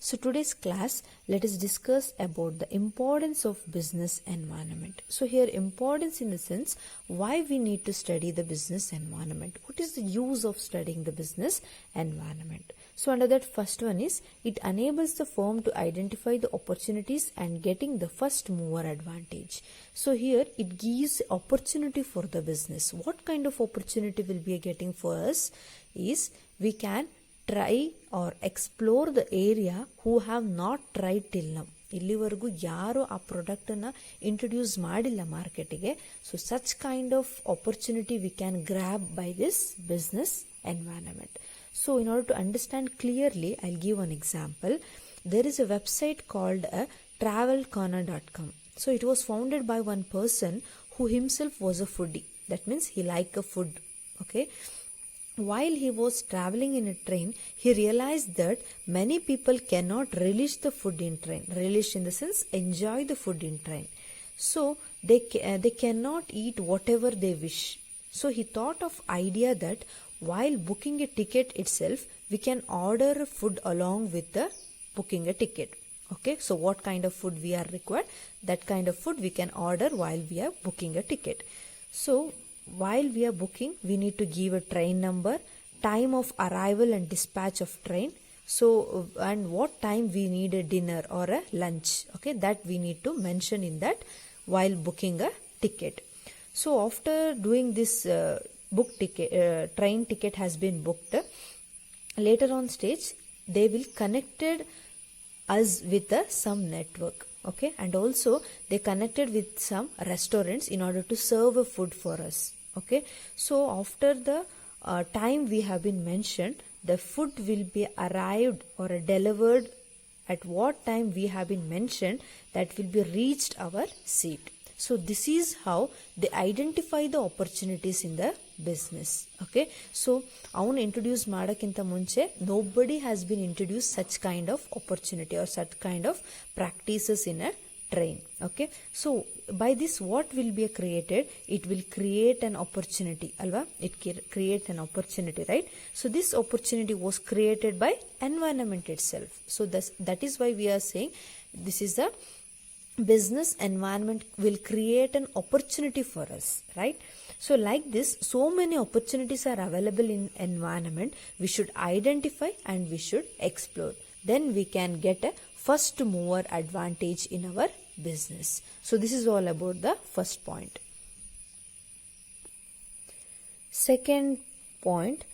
So today's class, let us discuss about the importance of business environment. So here importance in the sense why we need to study the business environment. What is the use of studying the business environment? So under that first one is it enables the firm to identify the opportunities and getting the first mover advantage. So here it gives opportunity for the business. What kind of opportunity will be getting for us is we can try or explore the area who have not tried till now. ಇಲ್ಲಿವರೆಗೂ ಯಾರು ಆ ಪ್ರಾಡಕ್ಟನ್ನು introduce ಮಾಡಿಲ್ಲ ಮಾರ್ಕೆಟಿಗೆ. So such kind of opportunity we can grab by this business environment. So in order to understand clearly, I'll give an example. There is a website called travelcorner.com. So it was founded by one person who himself was a foodie. That means he liked a food. Okay. While he was traveling in a train, he realized that many people cannot relish the food in train. Relish in the sense enjoy the food in train. So they cannot eat whatever they wish. So he thought of idea that while booking a ticket itself, we can order food along with the booking a ticket. Okay, so what kind of food we are required, that kind of food we can order while we are booking a ticket. So while we are booking, we need to give a train number, time of arrival and dispatch of train. So and what time we need a dinner or a lunch. Okay, that we need to mention in that while booking a ticket. So after doing this book ticket, train ticket has been booked. Later on stage, they will connected us with some network. Okay, and also they connected with some restaurants in order to serve a food for us. Okay, so after the time we have been mentioned, the food will be arrived or delivered at what time we have been mentioned, that will be reached our seat. So this is how they identify the opportunities in the business. Okay, so avunu introduce madakinta munche nobody has been introduced such kind of opportunity or such kind of practices in a train. Okay, so by this what will be created, it will create an opportunity alva, it create an opportunity, right? So this opportunity was created by environment itself. So that is why we are saying this is a business environment will create an opportunity for us, right? So like this, so many opportunities are available in environment. We should identify and we should explore. Then we can get a first mover advantage in our business. So this is all about the first point. Second point,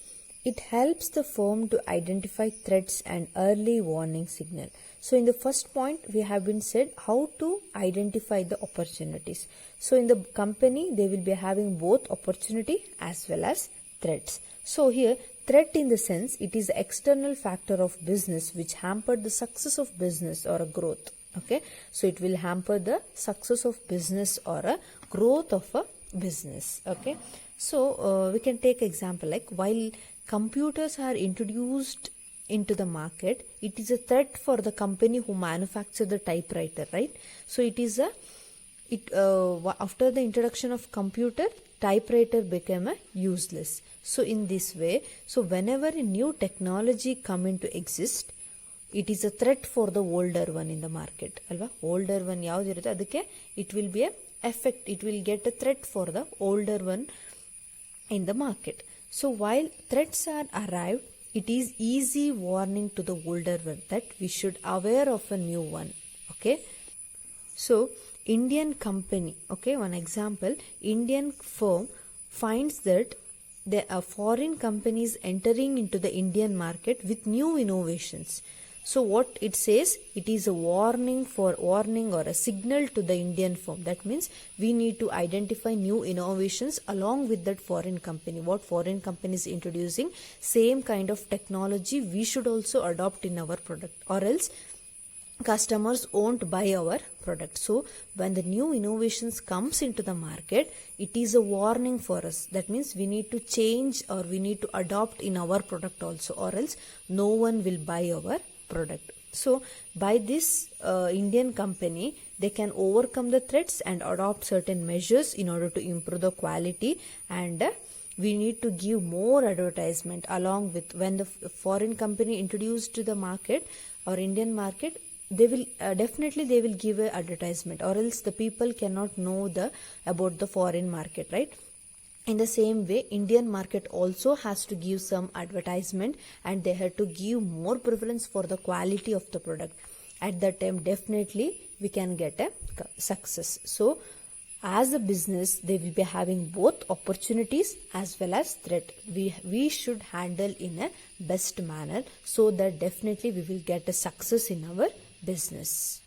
it helps the firm to identify threats and early warning signal. So in the first point, we have been said how to identify the opportunities. So in the company, they will be having both opportunity as well as threats. So here, threat in the sense, it is the external factor of business which hampered the success of business or a growth. Okay, so it will hamper the success of business or a growth of a business. Okay, so we can take example like while computers are introduced into the market, it is a threat for the company who manufacture the typewriter, right? So it is after the introduction of computer, typewriter became useless. So in this way, so whenever a new technology come into exist, it is a threat for the older one in the market, alva? Older one yavudu irutte adakke it will be a effect, it will get a threat for the older one in the market. So while threats are arrived, it is easy warning to the older one that we should aware of a new one. Okay, so Indian company, okay, one example, Indian firm finds that there are foreign companies entering into the Indian market with new innovations. So what it says, it is a warning or a signal to the Indian firm. That means we need to identify new innovations along with that foreign company. What foreign company is introducing, same kind of technology we should also adopt in our product, or else customers won't buy our product. So when the new innovations comes into the market, it is a warning for us. That means we need to change or we need to adopt in our product also, or else no one will buy our product. So by this Indian company, they can overcome the threats and adopt certain measures in order to improve the quality and we need to give more advertisement along with when the foreign company introduced to the market or Indian market, they will definitely they will give a advertisement, or else the people cannot know the about the foreign market, right? In the same way, Indian market also has to give some advertisement, and they have to give more preference for the quality of the product. At that time, definitely we can get a success. So as a business, they will be having both opportunities as well as threat. We should handle in a best manner, so that definitely we will get a success in our business.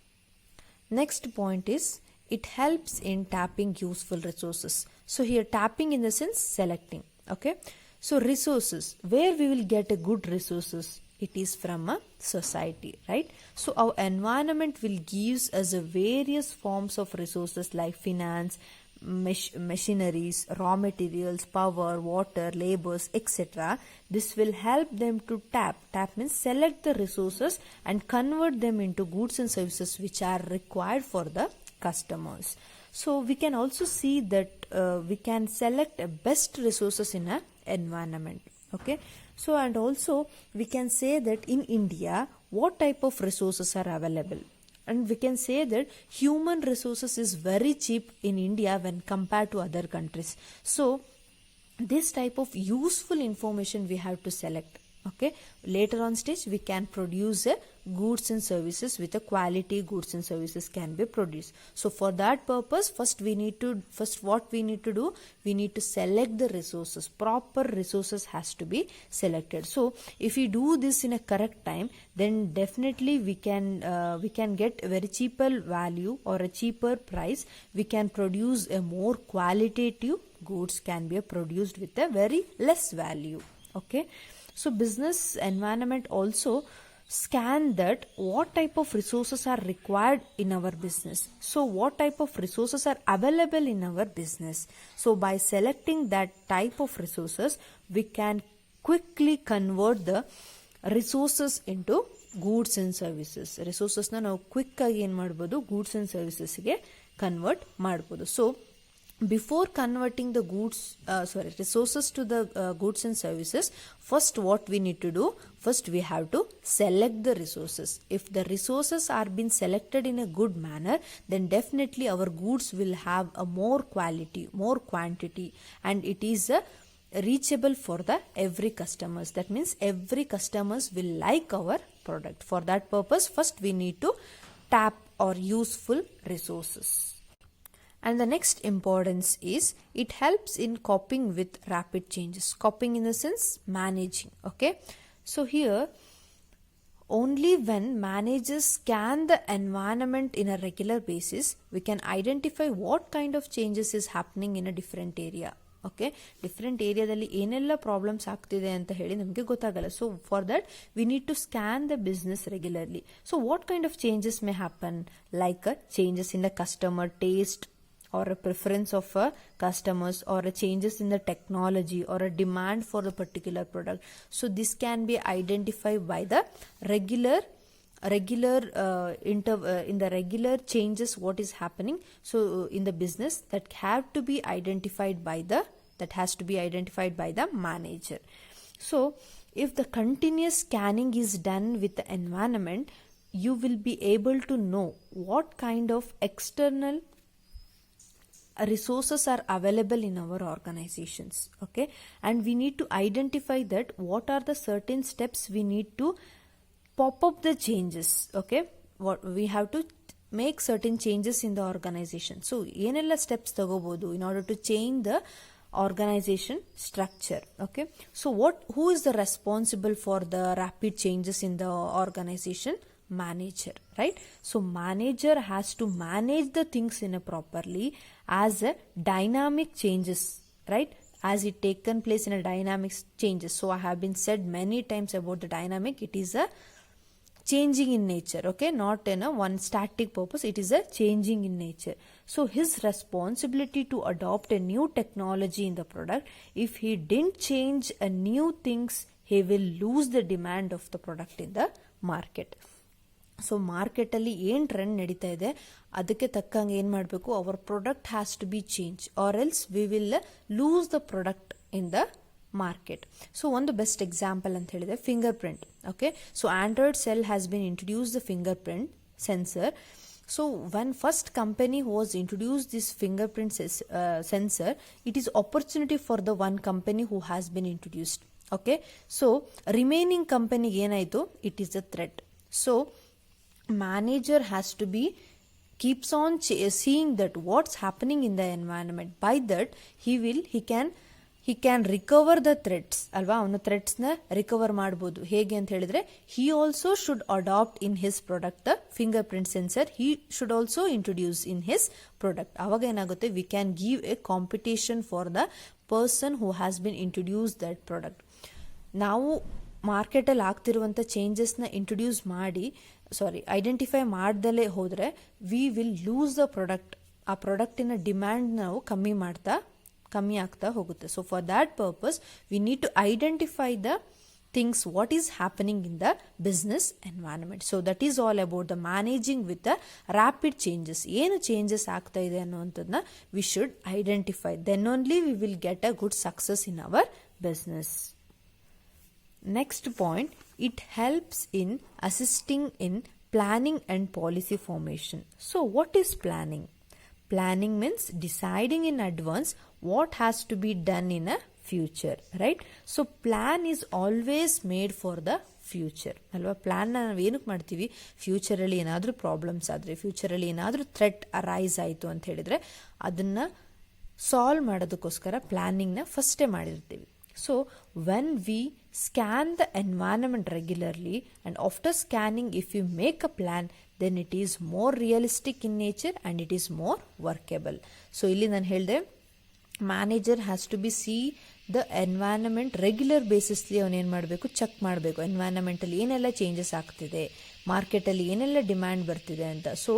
Next point is, it helps in tapping useful resources. So here, tapping in the sense selecting. Okay, so resources, where we will get a good resources, it is from a society, right? So our environment will gives us a various forms of resources like finance, machineries, raw materials, power, water, labors, etc. This will help them to tap means select the resources and convert them into goods and services which are required for the customers. So we can also see that we can select best resources in an environment. Okay, so and also we can say that in India what type of resources are available, and we can say that human resources is very cheap in India when compared to other countries. So this type of useful information we have to select. Okay, later on stage we can produce goods and services with a quality goods and services can be produced. So for that purpose, first what we need to do, we need to select the resources. Proper resources has to be selected. So if we do this in a correct time, then definitely we can get a very cheaper value or a cheaper price. We can produce a more qualitative goods can be produced with a very less value. Okay, so business environment also scan that what type of resources are required in our business. So what type of resources are available in our business. So by selecting that type of resources, we can quickly convert the resources into goods and services. Resources na ನಾವು quick ಆಗಿ ಏನು ಮಾಡಬಹುದು, goods and services ಗೆ convert ಮಾಡಬಹುದು. So before converting the resources to the goods and services, first what we need to do, first we have to select the resources. If the resources are being selected in a good manner, then definitely our goods will have a more quality, more quantity, and it is reachable for the every customers. That means every customers will like our product. For that purpose, first we need to tap or useful resources. And the next importance is, it helps in coping with rapid changes. Coping in the sense managing. Okay, so here only when managers scan the environment in a regular basis, we can identify what kind of changes is happening in a different area. Okay, different ಏರಿಯಾದಲ್ಲಿ ಏನೆಲ್ಲ problems ಆಗ್ತಿದೆ ಅಂತ ಹೇಳಿ ನಮಗೆ ಗೊತ್ತಾಗಲ್ಲ. So for that we need to scan the business regularly. So what kind of changes may happen, like changes in the customer taste or a preference of customers, or a changes in the technology, or a demand for a particular product. So this can be identified by the in the regular changes what is happening. So in the business that have to be identified by the manager. So if the continuous scanning is done with the environment, you will be able to know what kind of external resources are available in our organizations. Okay, and we need to identify that what are the certain steps we need to pop up the changes. Okay, what we have to make certain changes in the organization. So ಏನೆಲ್ಲ steps ತಗೋಬಹುದು in order to change the organization structure. Okay, so who is the responsible for the rapid changes in the organization? Manager, right? So manager has to manage the things in a properly as a dynamic changes, right? As it taken place in a dynamic changes. So I have been said many times about the dynamic. It is a changing in nature. Okay, not in a one static purpose. It is a changing in nature. So his responsibility to adopt a new technology in the product. If he didn't change a new things, he will lose the demand of the product in the market. So ಮಾರ್ಕೆಟಲ್ಲಿ ಏನು trend ನಡೀತಾ ಇದೆ ಅದಕ್ಕೆ ತಕ್ಕಂಗೆ ಏನು ಮಾಡಬೇಕು, our product has to be change, or else we will lose the product in the market. So ಒಂದು best example ಅಂತ ಹೇಳಿದ್ರೆ fingerprint. Okay, so Android cell has been introduce the fingerprint sensor. So when first company was introduced this fingerprint sensor, it is opportunity for the one company who has been introduced. Okay, so remaining company ಏನಾಯ್ತು, it is a threat. So manager has to be keeps on seeing that what's happening in the environment. By that he can recover the threats ಅಲ್ವಾ, ಅವನು threats ನ recover ಮಾಡಬಹುದು. ಹೇಗೆ ಅಂತ ಹೇಳಿದ್ರೆ he also should adopt in his product the fingerprint sensor. He should also introduce in his product. ಅವಾಗ ಏನಾಗುತ್ತೆ, we can give a competition for the person who has been introduced that product. ನಾವು ಮಾರ್ಕೆಟಲ್ಲಿ ಆಗ್ತಿರುವಂಥ ಚೇಂಜಸ್ನ introduce ಮಾಡಿ identify ಮಾಡ್ದಲೇ ಹೋದರೆ we will lose the product. ಆ ಪ್ರಾಡಕ್ಟಿನ demand ನಾವು ಕಮ್ಮಿ ಆಗ್ತಾ ಹೋಗುತ್ತೆ. So for that purpose we need to identify the things what is happening in the business environment. So that is all about the managing with the rapid changes. ಏನು changes ಆಗ್ತಾ ಇದೆ ಅನ್ನುವಂಥದ್ದನ್ನ we should identify. Then only we will get a good success in our business. Next point, it helps in assisting in planning and policy formation. So what is planning? Planning means deciding in advance what has to be done in a future, right? So plan is always made for the future ಅಲ್ವಾ. ಪ್ಲಾನ್ನ ನಾವು ಏನಕ್ಕೆ ಮಾಡ್ತೀವಿ, ಫ್ಯೂಚರಲ್ಲಿ ಏನಾದರೂ problems ಆದರೆ, ಫ್ಯೂಚರಲ್ಲಿ ಏನಾದರೂ threat arise ಆಯಿತು ಅಂತ ಹೇಳಿದರೆ ಅದನ್ನು ಸಾಲ್ವ್ ಮಾಡೋದಕ್ಕೋಸ್ಕರ ಪ್ಲಾನಿಂಗ್ನ ಫಸ್ಟೇ ಮಾಡಿರ್ತೀವಿ. So when we scan the environment regularly and after scanning if you make a plan, then it is more realistic in nature and it is more workable. So ಇಲ್ಲಿ ನಾನು ಹೇಳಿದೆ manager has to be see the environment regular ಬೇಸಿಸ್ಲಿ ಅವನೇನು ಮಾಡಬೇಕು, check ಮಾಡಬೇಕು ಎನ್ವೈರನ್ಮೆಂಟಲ್ಲಿ ಏನೆಲ್ಲ changes ಆಗ್ತಿದೆ, ಮಾರ್ಕೆಟಲ್ಲಿ ಏನೆಲ್ಲ ಡಿಮ್ಯಾಂಡ್ ಬರ್ತಿದೆ ಅಂತ. ಸೊ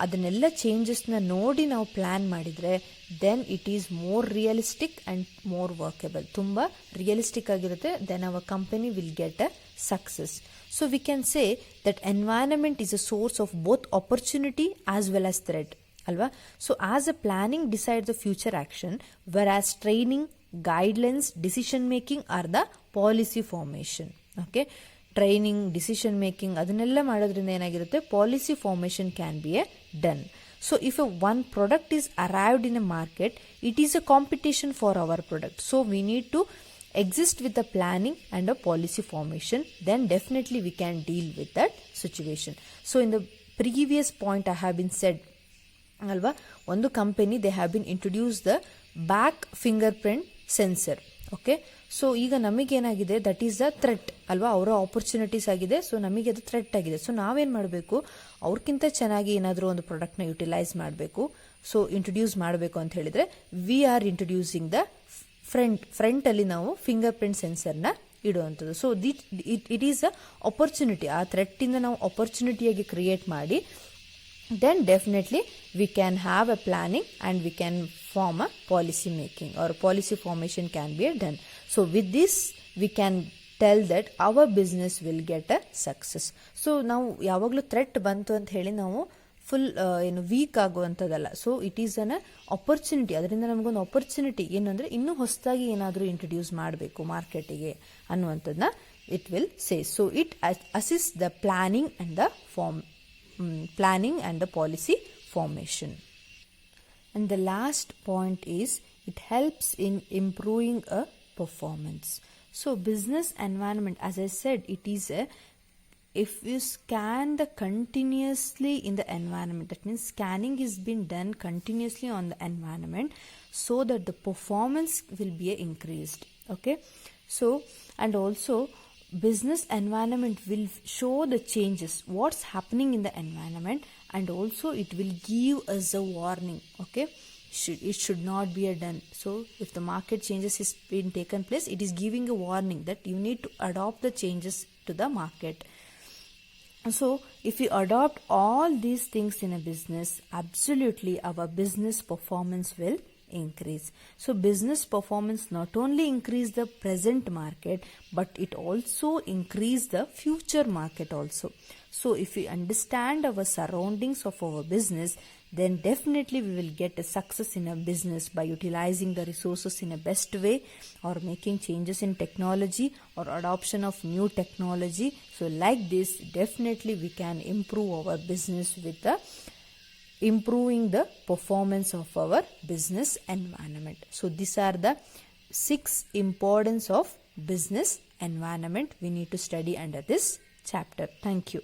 ಅದನ್ನೆಲ್ಲ ಚೇಂಜಸ್ನ ನೋಡಿ ನಾವು ಪ್ಲ್ಯಾನ್ ಮಾಡಿದರೆ then it is more realistic and more workable. ತುಂಬ ರಿಯಲಿಸ್ಟಿಕ್ ಆಗಿರುತ್ತೆ. Then our company will get a success. So we can say that environment is a source of both opportunity as well as threat ಅಲ್ವಾ. So as a planning decide the future action, whereas training, guidelines, decision making are the policy formation. Okay, training, decision making ಅದನ್ನೆಲ್ಲ ಮಾಡೋದ್ರಿಂದ ಏನಾಗಿರುತ್ತೆ, policy formation can be a done. So if one product is arrived in a market, it is a competition for our product. So we need to exist with the planning and a policy formation, then definitely we can deal with that situation. So in the previous point I have been said alva, ಒಂದು company they have been introduced the back fingerprint sensor. Okay, so ಈಗ ನಮಗೇನಾಗಿದೆ, that is the threat ಅಲ್ವಾ, ಅವರ opportunities ಆಗಿದೆ. So ನಮಗೆ ಅದು threat ಆಗಿದೆ. So ನಾವೇನು ಮಾಡಬೇಕು, ಅವ್ರಿಗಿಂತ ಚೆನ್ನಾಗಿ ಏನಾದರೂ ಒಂದು ಪ್ರಾಡಕ್ಟ್ನ ಯುಟಿಲೈಸ್ ಮಾಡಬೇಕು. ಸೊ ಇಂಟ್ರೊಡ್ಯೂಸ್ ಮಾಡಬೇಕು ಅಂತ ಹೇಳಿದರೆ ವಿ ಆರ್ ಇಂಟ್ರೊಡ್ಯೂಸಿಂಗ್ ದ ಫ್ರಂಟಲ್ಲಿ ನಾವು ಫಿಂಗರ್ ಪ್ರಿಂಟ್ ಸೆನ್ಸರ್ನ ಇಡುವಂಥದ್ದು. So it is a opportunity. ಆ ಥ್ರೆಟ್ಟಿಂದ ನಾವು ಆಪರ್ಚುನಿಟಿಯಾಗಿ ಕ್ರಿಯೇಟ್ ಮಾಡಿ then definitely we can have a planning and we can form a policy making or policy formation can be done. So with this we can tell that our business will get a success. So ನಾವು ಯಾವಾಗಲೂ threat ಬಂತು ಅಂತ ಹೇಳಿ ನಾವು full weak ಆಗುವಂಥದ್ದಲ್ಲ. So it is an opportunity. ಅದರಿಂದ ನಮಗೊಂದು opportunity ಏನಂದರೆ ಇನ್ನೂ ಹೊಸದಾಗಿ ಏನಾದರೂ ಇಂಟ್ರೊಡ್ಯೂಸ್ ಮಾಡಬೇಕು ಮಾರ್ಕೆಟಿಗೆ ಅನ್ನುವಂಥದ್ದನ್ನ it will say. So it assist the planning and the planning and the policy formation. And the last point is it helps in improving a performance. So business environment, as I said, it is a, if you scan the continuously in the environment, that means scanning is being done continuously on the environment so that the performance will be increased. Okay, so and also business environment will show the changes, what's happening in the environment, and also it will give us a warning. Okay, it should not be a done. So if the market changes is been taken place, it is giving a warning that you need to adopt the changes to the market. So if we adopt all these things in a business, absolutely our business performance will increase. So business performance not only increase the present market, but it also increase the future market also. So if we understand our surroundings of our business, then definitely we will get a success in a business by utilizing the resources in a best way, or making changes in technology or adoption of new technology. So like this, definitely we can improve our business with the improving the performance of our business environment. So these are the 6 importance of business environment we need to study under this chapter. Thank you.